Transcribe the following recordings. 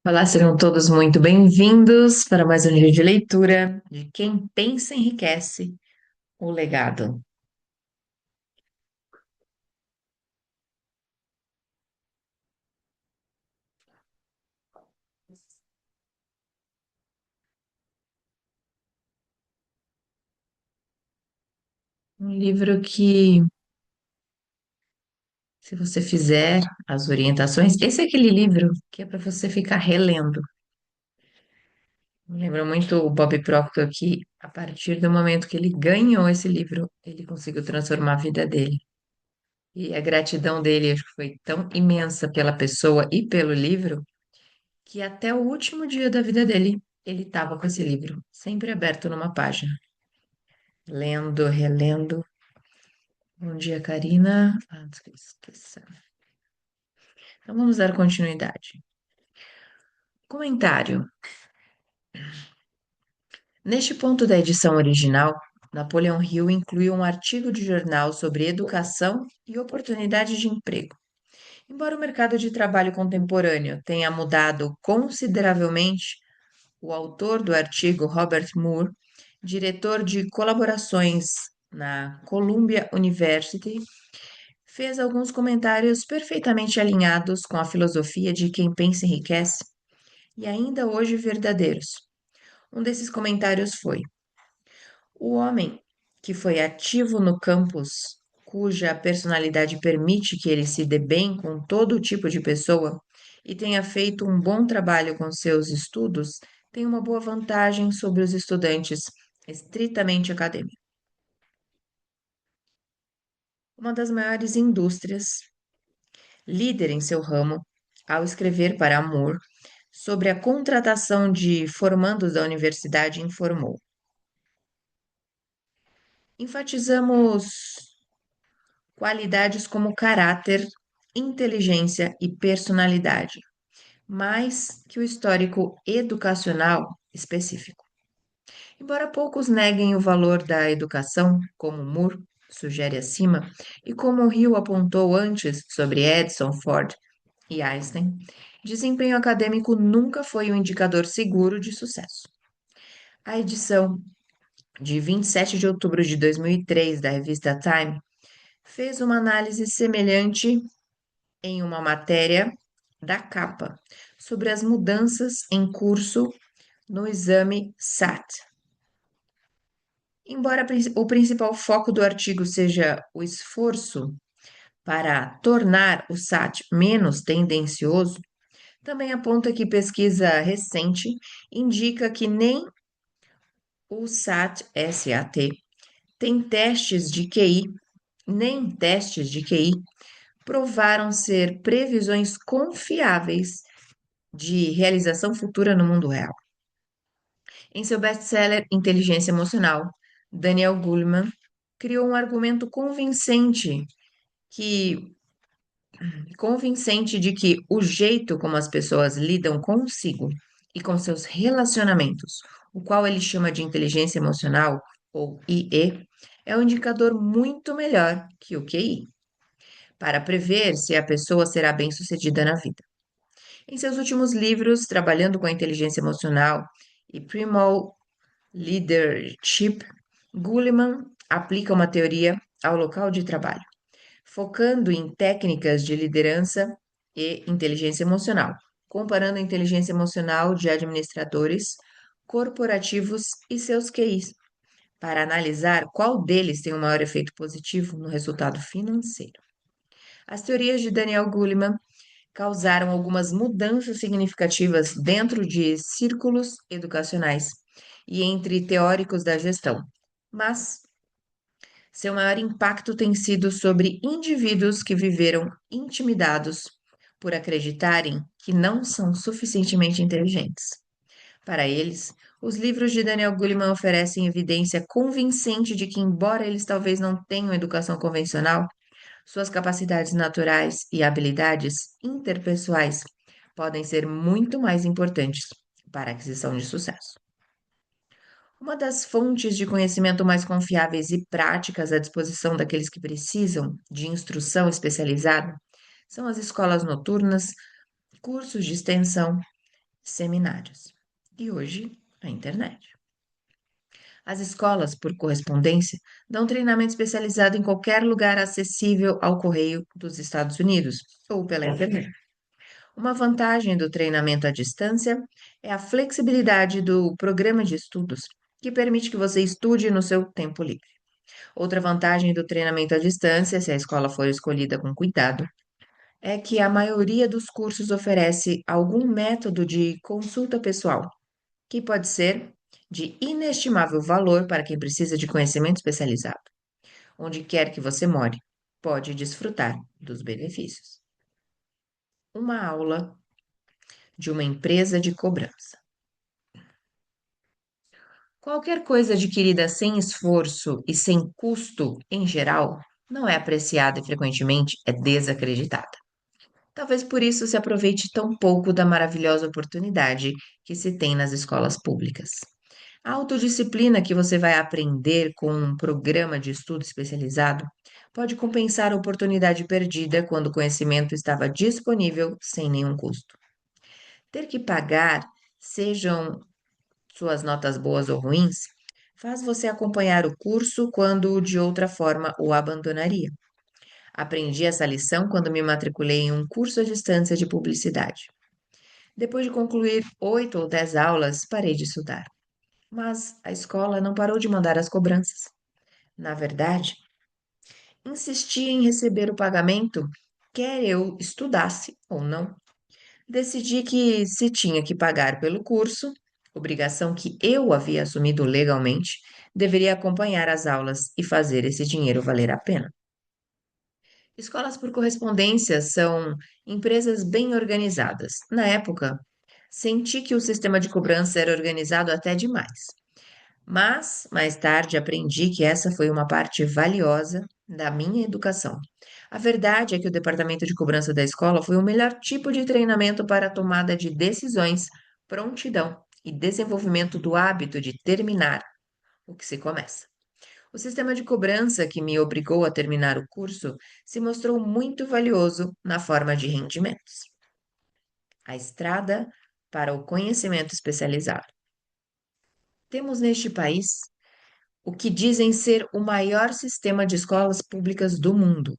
Olá, serão todos muito bem-vindos para mais um dia de leitura de Quem Pensa Enriquece, o Legado. Um livro que, se você fizer as orientações, esse é aquele livro que é para você ficar relendo. Me lembra muito o Bob Proctor, que a partir do momento que ele ganhou esse livro, ele conseguiu transformar a vida dele. E a gratidão dele, acho que foi tão imensa pela pessoa e pelo livro, que até o último dia da vida dele, ele estava com esse livro, sempre aberto numa página, lendo, relendo. Bom dia, Karina. Esqueci. Então vamos dar continuidade. Comentário. Neste ponto da edição original, Napoleão Hill incluiu um artigo de jornal sobre educação e oportunidade de emprego. Embora o mercado de trabalho contemporâneo tenha mudado consideravelmente, o autor do artigo, Robert Moore, diretor de colaborações na Columbia University, fez alguns comentários perfeitamente alinhados com a filosofia de quem pensa enriquece e ainda hoje verdadeiros. Um desses comentários foi: o homem que foi ativo no campus, cuja personalidade permite que ele se dê bem com todo tipo de pessoa e tenha feito um bom trabalho com seus estudos, tem uma boa vantagem sobre os estudantes estritamente acadêmicos. Uma das maiores indústrias, líder em seu ramo, ao escrever para Moore sobre a contratação de formandos da universidade, informou: enfatizamos qualidades como caráter, inteligência e personalidade, mais que o histórico educacional específico. Embora poucos neguem o valor da educação, como Moore sugere acima, e como Hill apontou antes sobre Edison, Ford e Einstein, desempenho acadêmico nunca foi um indicador seguro de sucesso. A edição de 27 de outubro de 2003 da revista Time fez uma análise semelhante em uma matéria da capa sobre as mudanças em curso no exame SAT. Embora o principal foco do artigo seja o esforço para tornar o SAT menos tendencioso, também aponta que pesquisa recente indica que nem o SAT tem testes de QI, nem testes de QI provaram ser previsões confiáveis de realização futura no mundo real. Em seu best-seller Inteligência Emocional, Daniel Goleman criou um argumento que convincente de que o jeito como as pessoas lidam consigo e com seus relacionamentos, o qual ele chama de inteligência emocional, ou IE, é um indicador muito melhor que o QI, para prever se a pessoa será bem-sucedida na vida. Em seus últimos livros, Trabalhando com a Inteligência Emocional e Primal Leadership, Goleman aplica uma teoria ao local de trabalho, focando em técnicas de liderança e inteligência emocional, comparando a inteligência emocional de administradores corporativos e seus QIs, para analisar qual deles tem o maior efeito positivo no resultado financeiro. As teorias de Daniel Goleman causaram algumas mudanças significativas dentro de círculos educacionais e entre teóricos da gestão, mas seu maior impacto tem sido sobre indivíduos que viveram intimidados por acreditarem que não são suficientemente inteligentes. Para eles, os livros de Daniel Goleman oferecem evidência convincente de que, embora eles talvez não tenham educação convencional, suas capacidades naturais e habilidades interpessoais podem ser muito mais importantes para a aquisição de sucesso. Uma das fontes de conhecimento mais confiáveis e práticas à disposição daqueles que precisam de instrução especializada são as escolas noturnas, cursos de extensão, seminários. E hoje, a internet. As escolas, por correspondência, dão treinamento especializado em qualquer lugar acessível ao correio dos Estados Unidos ou pela internet. Uma vantagem do treinamento à distância é a flexibilidade do programa de estudos, que permite que você estude no seu tempo livre. Outra vantagem do treinamento à distância, se a escola for escolhida com cuidado, é que a maioria dos cursos oferece algum método de consulta pessoal, que pode ser de inestimável valor para quem precisa de conhecimento especializado. Onde quer que você more, pode desfrutar dos benefícios. Uma aula de uma empresa de cobrança. Qualquer coisa adquirida sem esforço e sem custo, em geral, não é apreciada e frequentemente é desacreditada. Talvez por isso se aproveite tão pouco da maravilhosa oportunidade que se tem nas escolas públicas. A autodisciplina que você vai aprender com um programa de estudo especializado pode compensar a oportunidade perdida quando o conhecimento estava disponível sem nenhum custo. Ter que pagar, sejam suas notas boas ou ruins, faz você acompanhar o curso quando de outra forma o abandonaria. Aprendi essa lição quando me matriculei em um curso à distância de publicidade. Depois de concluir 8 ou 10 aulas, parei de estudar. Mas a escola não parou de mandar as cobranças. Na verdade, insistia em receber o pagamento, quer eu estudasse ou não. Decidi que se tinha que pagar pelo curso, obrigação que eu havia assumido legalmente, deveria acompanhar as aulas e fazer esse dinheiro valer a pena. Escolas por correspondência são empresas bem organizadas. Na época, senti que o sistema de cobrança era organizado até demais. Mas, mais tarde, aprendi que essa foi uma parte valiosa da minha educação. A verdade é que o departamento de cobrança da escola foi o melhor tipo de treinamento para a tomada de decisões, prontidão e desenvolvimento do hábito de terminar o que se começa. O sistema de cobrança que me obrigou a terminar o curso se mostrou muito valioso na forma de rendimentos. A estrada para o conhecimento especializado. Temos neste país o que dizem ser o maior sistema de escolas públicas do mundo.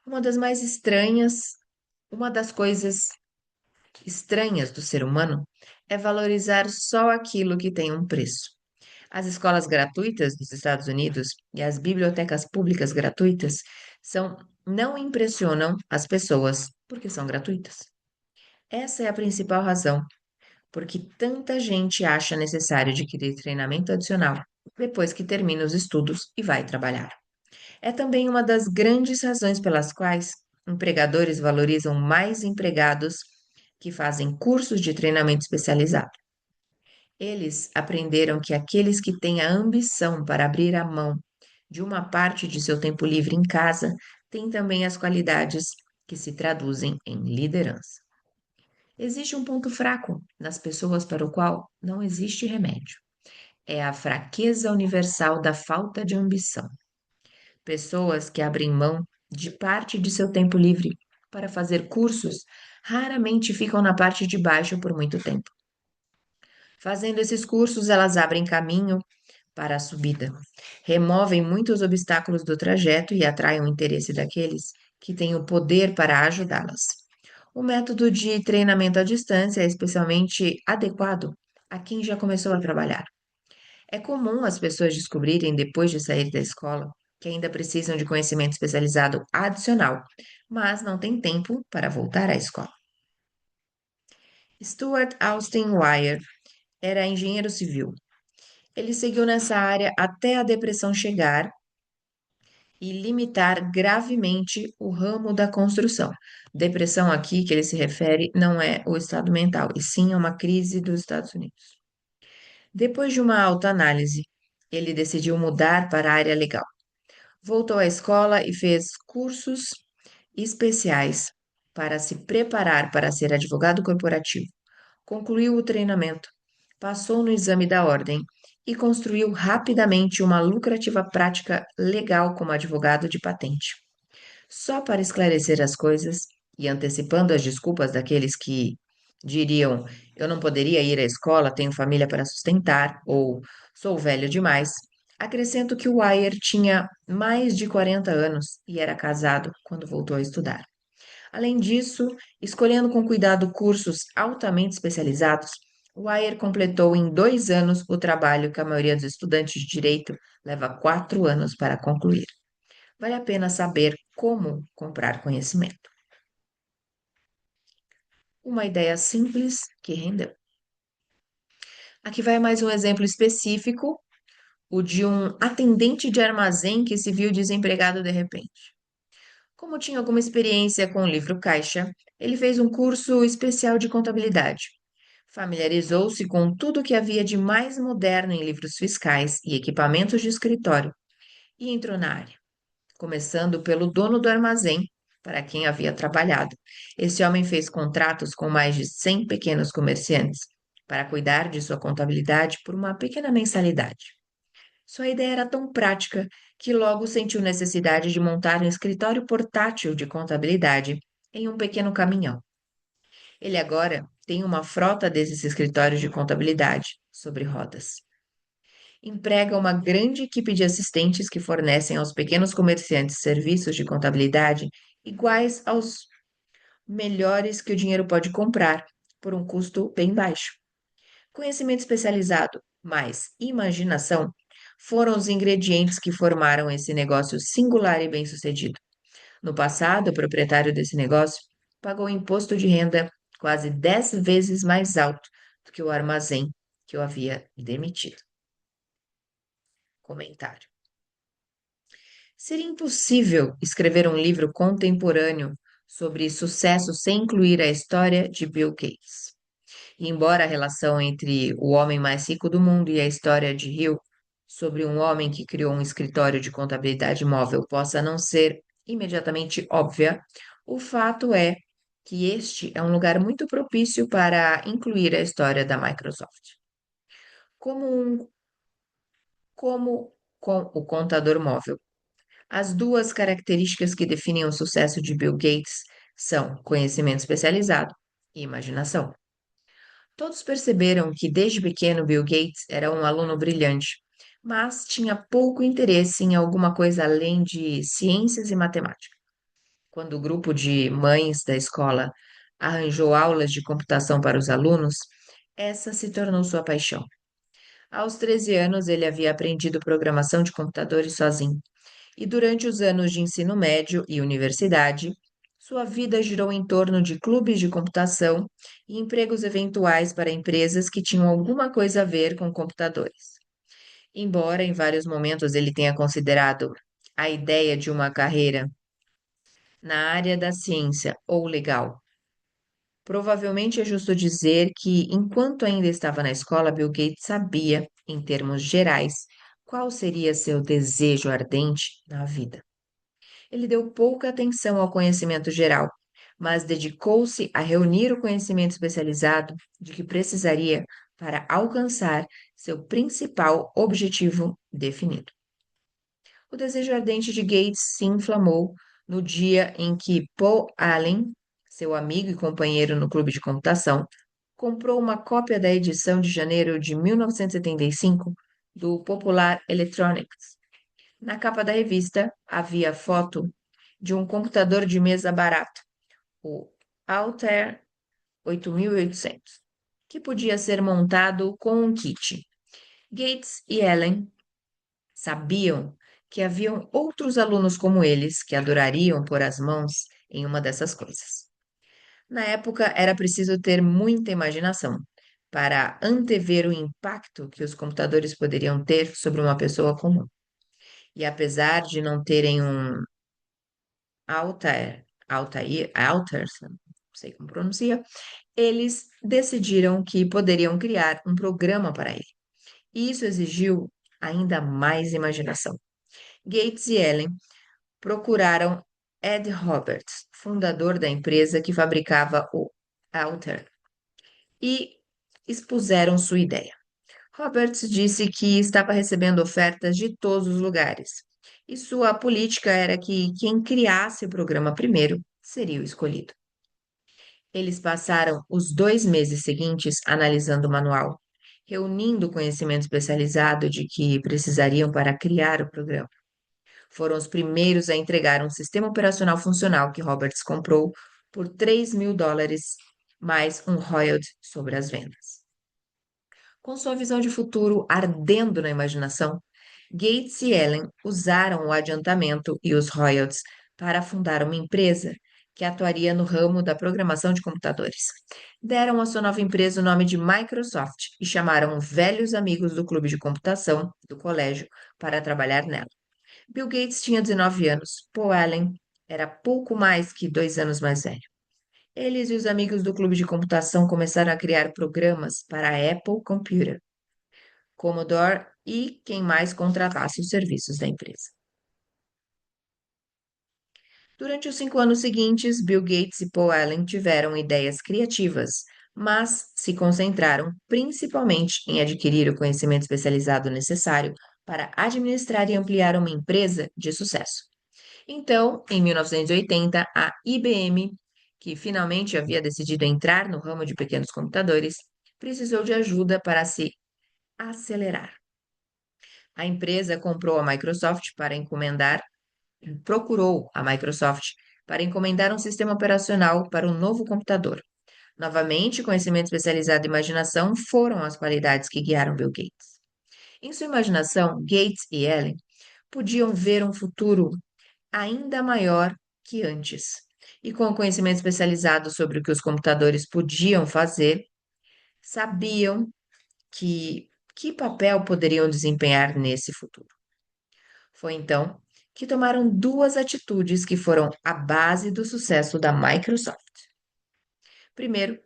Uma das mais estranhas, uma das coisas estranhas do ser humano é valorizar só aquilo que tem um preço. As escolas gratuitas dos Estados Unidos e as bibliotecas públicas gratuitas não impressionam as pessoas porque são gratuitas. Essa é a principal razão porque tanta gente acha necessário adquirir treinamento adicional depois que termina os estudos e vai trabalhar. É também uma das grandes razões pelas quais empregadores valorizam mais empregados que fazem cursos de treinamento especializado. Eles aprenderam que aqueles que têm a ambição para abrir a mão de uma parte de seu tempo livre em casa têm também as qualidades que se traduzem em liderança. Existe um ponto fraco nas pessoas para o qual não existe remédio. É a fraqueza universal da falta de ambição. Pessoas que abrem mão de parte de seu tempo livre para fazer cursos raramente ficam na parte de baixo por muito tempo. Fazendo esses cursos, elas abrem caminho para a subida, removem muitos obstáculos do trajeto e atraem o interesse daqueles que têm o poder para ajudá-las. O método de treinamento à distância é especialmente adequado a quem já começou a trabalhar. É comum as pessoas descobrirem depois de sair da escola que ainda precisam de conhecimento especializado adicional, mas não têm tempo para voltar à escola. Stuart Austin Wire era engenheiro civil. Ele seguiu nessa área até a depressão chegar e limitar gravemente o ramo da construção. Depressão aqui que ele se refere não é o estado mental, e sim a uma crise dos Estados Unidos. Depois de uma autoanálise, ele decidiu mudar para a área legal. Voltou à escola e fez cursos especiais para se preparar para ser advogado corporativo. Concluiu o treinamento, passou no exame da ordem e construiu rapidamente uma lucrativa prática legal como advogado de patente. Só para esclarecer as coisas, e antecipando as desculpas daqueles que diriam: eu não poderia ir à escola, tenho família para sustentar, ou sou velho demais, acrescento que o Wire tinha mais de 40 anos e era casado quando voltou a estudar. Além disso, escolhendo com cuidado cursos altamente especializados, Wire completou em 2 anos o trabalho que a maioria dos estudantes de direito leva 4 anos para concluir. Vale a pena saber como comprar conhecimento. Uma ideia simples que rendeu. Aqui vai mais um exemplo específico, o de um atendente de armazém que se viu desempregado de repente. Como tinha alguma experiência com o livro caixa, ele fez um curso especial de contabilidade. Familiarizou-se com tudo o que havia de mais moderno em livros fiscais e equipamentos de escritório e entrou na área, começando pelo dono do armazém, para quem havia trabalhado. Esse homem fez contratos com mais de 100 pequenos comerciantes para cuidar de sua contabilidade por uma pequena mensalidade. Sua ideia era tão prática que logo sentiu necessidade de montar um escritório portátil de contabilidade em um pequeno caminhão. Ele agora tem uma frota desses escritórios de contabilidade sobre rodas. Emprega uma grande equipe de assistentes que fornecem aos pequenos comerciantes serviços de contabilidade iguais aos melhores que o dinheiro pode comprar, por um custo bem baixo. Conhecimento especializado, mais imaginação foram os ingredientes que formaram esse negócio singular e bem-sucedido. No passado, o proprietário desse negócio pagou imposto de renda quase 10 vezes mais alto do que o armazém que o havia demitido. Comentário. Seria impossível escrever um livro contemporâneo sobre sucesso sem incluir a história de Bill Gates. E embora a relação entre o homem mais rico do mundo e a história de Hill sobre um homem que criou um escritório de contabilidade móvel possa não ser imediatamente óbvia, o fato é que este é um lugar muito propício para incluir a história da Microsoft. Como, como com o contador móvel. As duas características que definem o sucesso de Bill Gates são conhecimento especializado e imaginação. Todos perceberam que desde pequeno Bill Gates era um aluno brilhante, mas tinha pouco interesse em alguma coisa além de ciências e matemática. Quando o grupo de mães da escola arranjou aulas de computação para os alunos, essa se tornou sua paixão. Aos 13 anos, ele havia aprendido programação de computadores sozinho, e durante os anos de ensino médio e universidade, sua vida girou em torno de clubes de computação e empregos eventuais para empresas que tinham alguma coisa a ver com computadores. Embora em vários momentos ele tenha considerado a ideia de uma carreira na área da ciência ou legal, provavelmente é justo dizer que, enquanto ainda estava na escola, Bill Gates sabia, em termos gerais, qual seria seu desejo ardente na vida. Ele deu pouca atenção ao conhecimento geral, mas dedicou-se a reunir o conhecimento especializado de que precisaria para alcançar seu principal objetivo definido. O desejo ardente de Gates se inflamou no dia em que Paul Allen, seu amigo e companheiro no clube de computação, comprou uma cópia da edição de janeiro de 1975 do Popular Electronics. Na capa da revista havia foto de um computador de mesa barato, o Altair 8800, que podia ser montado com um kit. Gates e Allen sabiam que haviam outros alunos como eles que adorariam pôr as mãos em uma dessas coisas. Na época, era preciso ter muita imaginação para antever o impacto que os computadores poderiam ter sobre uma pessoa comum. E apesar de não terem um Altair, não sei como pronuncia, eles decidiram que poderiam criar um programa para ele. E isso exigiu ainda mais imaginação. Gates e Allen procuraram Ed Roberts, fundador da empresa que fabricava o Altair, e expuseram sua ideia. Roberts disse que estava recebendo ofertas de todos os lugares, e sua política era que quem criasse o programa primeiro seria o escolhido. Eles passaram os 2 meses seguintes analisando o manual, reunindo o conhecimento especializado de que precisariam para criar o programa. Foram os primeiros a entregar um sistema operacional funcional que Roberts comprou por US$ 3.000, mais um royalty sobre as vendas. Com sua visão de futuro ardendo na imaginação, Gates e Allen usaram o adiantamento e os royalties para fundar uma empresa que atuaria no ramo da programação de computadores. Deram à sua nova empresa o nome de Microsoft e chamaram velhos amigos do clube de computação do colégio para trabalhar nela. Bill Gates tinha 19 anos, Paul Allen era pouco mais que 2 anos mais velho. Eles e os amigos do clube de computação começaram a criar programas para a Apple Computer, Commodore e quem mais contratasse os serviços da empresa. Durante os 5 anos seguintes, Bill Gates e Paul Allen tiveram ideias criativas, mas se concentraram principalmente em adquirir o conhecimento especializado necessário para administrar e ampliar uma empresa de sucesso. Então, em 1980, a IBM, que finalmente havia decidido entrar no ramo de pequenos computadores, precisou de ajuda para se acelerar. A empresa procurou a Microsoft para encomendar um sistema operacional para um novo computador. Novamente, conhecimento especializado e imaginação foram as qualidades que guiaram Bill Gates. Em sua imaginação, Gates e Allen podiam ver um futuro ainda maior que antes. E com o conhecimento especializado sobre o que os computadores podiam fazer, sabiam que papel poderiam desempenhar nesse futuro. Foi então que tomaram duas atitudes que foram a base do sucesso da Microsoft. Primeiro,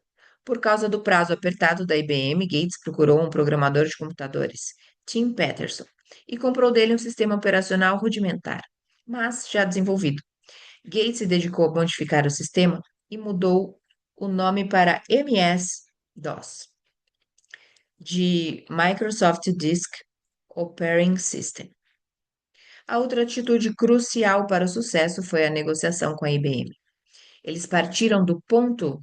por causa do prazo apertado da IBM, Gates procurou um programador de computadores, Tim Peterson, e comprou dele um sistema operacional rudimentar, mas já desenvolvido. Gates se dedicou a modificar o sistema e mudou o nome para MS-DOS, de Microsoft Disk Operating System. A outra atitude crucial para o sucesso foi a negociação com a IBM. Eles partiram do ponto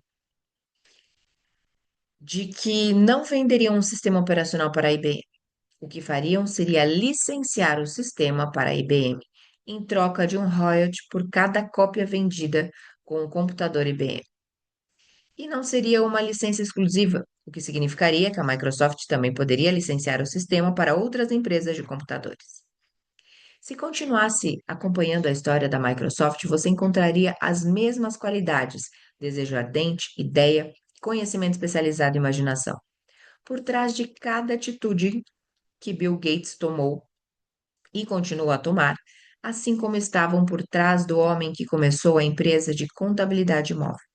de que não venderiam um sistema operacional para a IBM. O que fariam seria licenciar o sistema para a IBM, em troca de um royalty por cada cópia vendida com o computador IBM. E não seria uma licença exclusiva, o que significaria que a Microsoft também poderia licenciar o sistema para outras empresas de computadores. Se continuasse acompanhando a história da Microsoft, você encontraria as mesmas qualidades: desejo ardente, ideia, conhecimento especializado e imaginação. Por trás de cada atitude que Bill Gates tomou e continua a tomar, assim como estavam por trás do homem que começou a empresa de contabilidade móvel.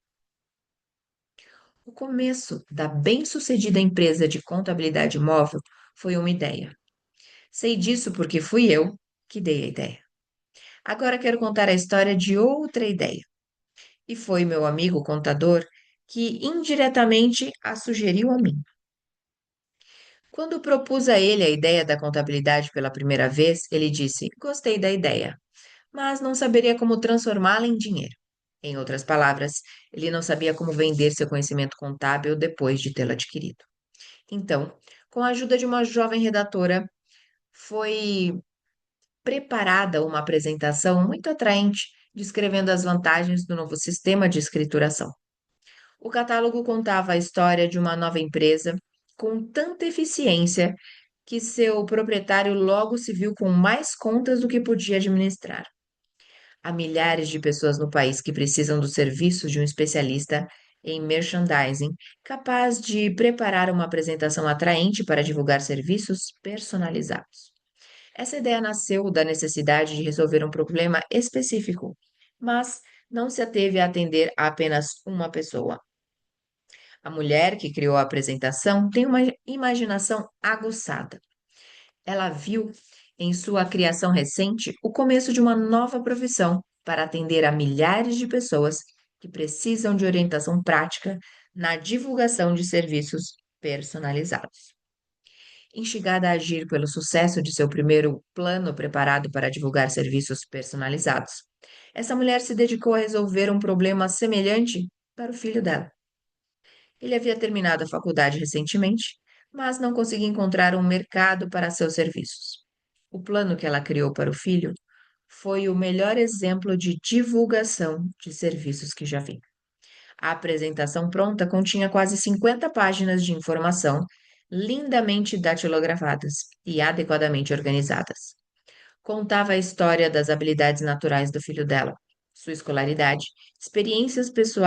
O começo da bem-sucedida empresa de contabilidade móvel foi uma ideia. Sei disso porque fui eu que dei a ideia. Agora quero contar a história de outra ideia. E foi meu amigo contador que indiretamente a sugeriu a mim. Quando propus a ele a ideia da contabilidade pela primeira vez, ele disse: Gostei da ideia, mas não saberia como transformá-la em dinheiro. Em outras palavras, ele não sabia como vender seu conhecimento contábil depois de tê-lo adquirido. Então, com a ajuda de uma jovem redatora, foi preparada uma apresentação muito atraente, descrevendo as vantagens do novo sistema de escrituração. O catálogo contava a história de uma nova empresa com tanta eficiência que seu proprietário logo se viu com mais contas do que podia administrar. Há milhares de pessoas no país que precisam dos serviços de um especialista em merchandising capaz de preparar uma apresentação atraente para divulgar serviços personalizados. Essa ideia nasceu da necessidade de resolver um problema específico, mas não se ateve a atender a apenas uma pessoa. A mulher que criou a apresentação tem uma imaginação aguçada. Ela viu em sua criação recente o começo de uma nova profissão para atender a milhares de pessoas que precisam de orientação prática na divulgação de serviços personalizados. Instigada a agir pelo sucesso de seu primeiro plano preparado para divulgar serviços personalizados, essa mulher se dedicou a resolver um problema semelhante para o filho dela. Ele havia terminado a faculdade recentemente, mas não conseguia encontrar um mercado para seus serviços. O plano que ela criou para o filho foi o melhor exemplo de divulgação de serviços que já vi. A apresentação pronta continha quase 50 páginas de informação, lindamente datilografadas e adequadamente organizadas. Contava a história das habilidades naturais do filho dela, sua escolaridade, experiências pessoais